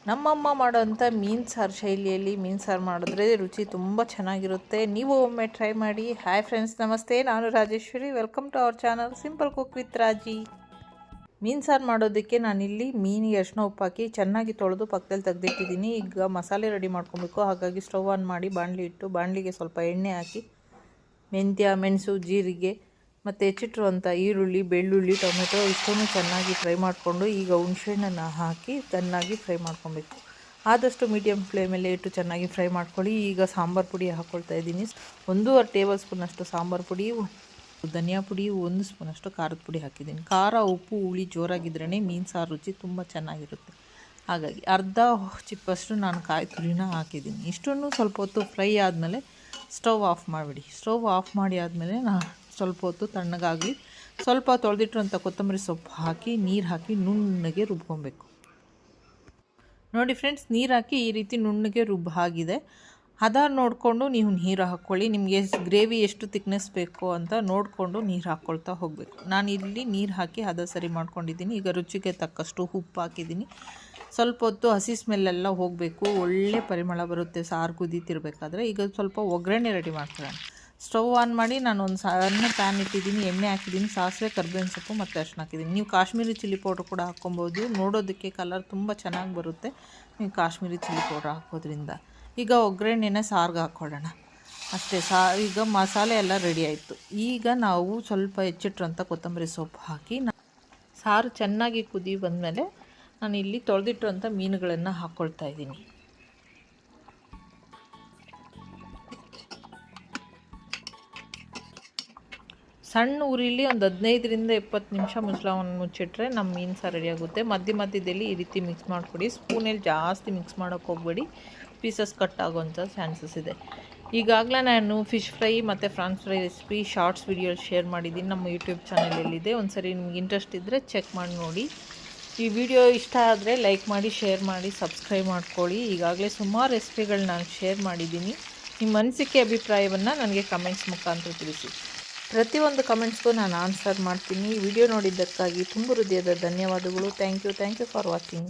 ನಮ್ಮಮ್ಮ ಮಾಡೋಂಥ ಮೀನು ಸಾರು ಶೈಲಿಯಲ್ಲಿ ಮೀನು ಸಾರು ಮಾಡಿದ್ರೆ ರುಚಿ ತುಂಬ ಚೆನ್ನಾಗಿರುತ್ತೆ. ನೀವು ಒಮ್ಮೆ ಟ್ರೈ ಮಾಡಿ. ಹಾಯ್ ಫ್ರೆಂಡ್ಸ್, ನಮಸ್ತೆ. ನಾನು Rajeshwari. Welcome to our channel simple cook with Raji. ಮೀನು ಸಾರು ಮಾಡೋದಕ್ಕೆ ನಾನಿಲ್ಲಿ ಮೀನಿಗೆ ಅರಿಶಿನ ಉಪ್ಪು ಹಾಕಿ ಚೆನ್ನಾಗಿ ತೊಳೆದು ಪಕ್ಕದಲ್ಲಿ ತೆಗೆದಿಟ್ಟಿದ್ದೀನಿ. ಈಗ ಮಸಾಲೆ ರೆಡಿ ಮಾಡ್ಕೊಬೇಕು. ಹಾಗಾಗಿ ಸ್ಟವ್ ಆನ್ ಮಾಡಿ ಬಾಣಲಿ ಇಟ್ಟು ಬಾಣಲಿಗೆ ಸ್ವಲ್ಪ ಎಣ್ಣೆ ಹಾಕಿ ಮೆಂತ್ಯ, ಮೆಣಸು, ಜೀರಿಗೆ ಮತ್ತು ಹೆಚ್ಚಿಟ್ಟಿರುವಂಥ ಈರುಳ್ಳಿ, ಬೆಳ್ಳುಳ್ಳಿ, ಟೊಮೆಟೊ ಇಷ್ಟನ್ನು ಚೆನ್ನಾಗಿ ಫ್ರೈ ಮಾಡಿಕೊಂಡು ಈಗ ಹುಣಸೆಹಣ್ಣನ್ನು ಹಾಕಿ ಚೆನ್ನಾಗಿ ಫ್ರೈ ಮಾಡ್ಕೊಬೇಕು. ಆದಷ್ಟು ಮೀಡಿಯಮ್ ಫ್ಲೇಮಲ್ಲೇ ಇಟ್ಟು ಚೆನ್ನಾಗಿ ಫ್ರೈ ಮಾಡ್ಕೊಳ್ಳಿ. ಈಗ ಸಾಂಬಾರು ಪುಡಿ ಹಾಕ್ಕೊಳ್ತಾ ಇದ್ದೀನಿ. 1.5 ಟೇಬಲ್ ಸ್ಪೂನಷ್ಟು ಸಾಂಬಾರು ಪುಡಿ, ಧನಿಯಾ ಪುಡಿ, 1 ಸ್ಪೂನಷ್ಟು ಖಾರದ ಪುಡಿ ಹಾಕಿದ್ದೀನಿ. ಖಾರ, ಉಪ್ಪು, ಹುಳಿ ಜೋರಾಗಿದ್ರೇ ಮೀನು ಸಾರು ರುಚಿ ತುಂಬ ಚೆನ್ನಾಗಿರುತ್ತೆ. ಹಾಗಾಗಿ ಅರ್ಧ ಚಿಪ್ಪಷ್ಟು ನಾನು ಕಾಯಿ ತುರಿನ ಹಾಕಿದ್ದೀನಿ. ಇಷ್ಟನ್ನು ಸ್ವಲ್ಪ ಹೊತ್ತು ಫ್ರೈ ಆದಮೇಲೆ ಸ್ಟವ್ ಆಫ್ ಮಾಡಿಬಿಡಿ. ಸ್ಟವ್ ಆಫ್ ಮಾಡಿ ಆದಮೇಲೆ ಸ್ವಲ್ಪ ಹೊತ್ತು ತಣ್ಣಗಾಗಲಿ. ಸ್ವಲ್ಪ ತೊಳೆದಿಟ್ಟಿರುವಂಥ ಕೊತ್ತಂಬರಿ ಸೊಪ್ಪು ಹಾಕಿ ನೀರು ಹಾಕಿ ನುಣ್ಣಗೆ ರುಬ್ಕೊಬೇಕು. ನೋಡಿ ಫ್ರೆಂಡ್ಸ್, ನೀರು ಹಾಕಿ ಈ ರೀತಿ ನುಣ್ಣಗೆ ಆಗಿದೆ. ಹದ ನೋಡಿಕೊಂಡು ನೀವು ನೀರು ಹಾಕ್ಕೊಳ್ಳಿ. ನಿಮಗೆ ಗ್ರೇವಿ ಎಷ್ಟು ತಿಕ್ನೆಸ್ ಬೇಕು ಅಂತ ನೋಡಿಕೊಂಡು ನೀರು ಹಾಕ್ಕೊಳ್ತಾ ಹೋಗಬೇಕು. ನಾನು ಇಲ್ಲಿ ನೀರು ಹಾಕಿ ಹದ ಸರಿ ಮಾಡ್ಕೊಂಡಿದ್ದೀನಿ. ಈಗ ರುಚಿಗೆ ತಕ್ಕಷ್ಟು ಉಪ್ಪು ಹಾಕಿದ್ದೀನಿ. ಸ್ವಲ್ಪ ಹೊತ್ತು ಹಸಿ ಸ್ಮೆಲ್ಲೆಲ್ಲ ಹೋಗಬೇಕು. ಒಳ್ಳೆ ಪರಿಮಳ ಬರುತ್ತೆ ಸಾರು ಕುದೀತಿರ್ಬೇಕಾದ್ರೆ. ಈಗ ಸ್ವಲ್ಪ ಒಗ್ಗರಣೆ ರೆಡಿ ಮಾಡ್ಕೊಳ್ಳೋಣ. ಸ್ಟವ್ ಆನ್ ಮಾಡಿ ನಾನು ಒಂದು ಸಣ್ಣ ಪ್ಯಾನ್ ಇಟ್ಟಿದ್ದೀನಿ. ಎಣ್ಣೆ ಹಾಕಿದ್ದೀನಿ. ಸಾಸಿವೆ, ಕರ್ಬೇವಿನ ಸೊಪ್ಪು ಮತ್ತು ಅರಿಶಿನ ಹಾಕಿದ್ದೀನಿ. ನೀವು ಕಾಶ್ಮೀರಿ ಚಿಲ್ಲಿ ಪೌಡ್ರ್ ಕೂಡ ಹಾಕ್ಕೊಬೋದು. ನೋಡೋದಕ್ಕೆ ಕಲರ್ ತುಂಬ ಚೆನ್ನಾಗಿ ಬರುತ್ತೆ ನೀವು ಕಾಶ್ಮೀರಿ ಚಿಲ್ಲಿ ಪೌಡ್ರ್ ಹಾಕೋದ್ರಿಂದ. ಈಗ ಒಗ್ಗರಣೆನ ಸಾರಿಗೆ ಹಾಕ್ಕೊಳ್ಳೋಣ ಅಷ್ಟೇ. ಈಗ ಮಸಾಲೆ ಎಲ್ಲ ರೆಡಿ ಆಯಿತು. ಈಗ ನಾವು ಸ್ವಲ್ಪ ಹೆಚ್ಚಿಟ್ಟಿರೋಂಥ ಕೊತ್ತಂಬರಿ ಸೊಪ್ಪು ಹಾಕಿ ಸಾರು ಚೆನ್ನಾಗಿ ಕುದಿ ಬಂದಮೇಲೆ ನಾನು ಇಲ್ಲಿ ತೊಳೆದಿಟ್ಟಿರೋಂಥ ಮೀನುಗಳನ್ನು ಹಾಕ್ಕೊಳ್ತಾ ಇದ್ದೀನಿ. ಸಣ್ಣ ಉರಿಲಿ ಒಂದು 15ರಿಂದ 20 ನಿಮಿಷ ಮುಚ್ಚಳವನ್ನು ಮುಚ್ಚಿಟ್ರೆ ನಮ್ಮ ಮೀನು ಸಾರು ರೆಡಿಯಾಗುತ್ತೆ. ಮಧ್ಯದಲ್ಲಿ ಈ ರೀತಿ ಮಿಕ್ಸ್ ಮಾಡಿಕೊಡಿ. ಸ್ಪೂನಲ್ಲಿ ಜಾಸ್ತಿ ಮಿಕ್ಸ್ ಮಾಡೋಕ್ಕೆ ಹೋಗಬೇಡಿ, ಪೀಸಸ್ ಕಟ್ ಆಗೋವಂಥ ಚಾನ್ಸಸ್ ಇದೆ. ಈಗಾಗಲೇ ನಾನು ಫಿಶ್ ಫ್ರೈ ಮತ್ತು France fry recipe shorts video share ಮಾಡಿದ್ದೀನಿ ನಮ್ಮ ಯೂಟ್ಯೂಬ್ ಚಾನಲಲ್ಲಿದೆ. ಒಂದು ಸರಿ ನಿಮ್ಗೆ ಇಂಟ್ರೆಸ್ಟ್ ಇದ್ದರೆ ಚೆಕ್ ಮಾಡಿ ನೋಡಿ. ಈ ವಿಡಿಯೋ ಇಷ್ಟ ಆದರೆ ಲೈಕ್ ಮಾಡಿ, ಶೇರ್ ಮಾಡಿ, ಸಬ್ಸ್ಕ್ರೈಬ್ ಮಾಡ್ಕೊಳ್ಳಿ. ಈಗಾಗಲೇ ಸುಮಾರು ರೆಸಿಪಿಗಳು ನಾನು ಶೇರ್ ಮಾಡಿದ್ದೀನಿ. ನಿಮ್ಮ ಅನಿಸಿಕೆ, ಅಭಿಪ್ರಾಯವನ್ನು ನನಗೆ ಕಮೆಂಟ್ಸ್ ಮುಖಾಂತರ ತಿಳಿಸಿ. ಪ್ರತಿಯೊಂದು ಕಮೆಂಟ್ಸ್ಗೂ ನಾನು ಆನ್ಸರ್ ಮಾಡ್ತೀನಿ. ವಿಡಿಯೋ ನೋಡಿದ್ದಕ್ಕಾಗಿ ತುಂಬ ಹೃದಯದ ಧನ್ಯವಾದಗಳು. Thank you for watching.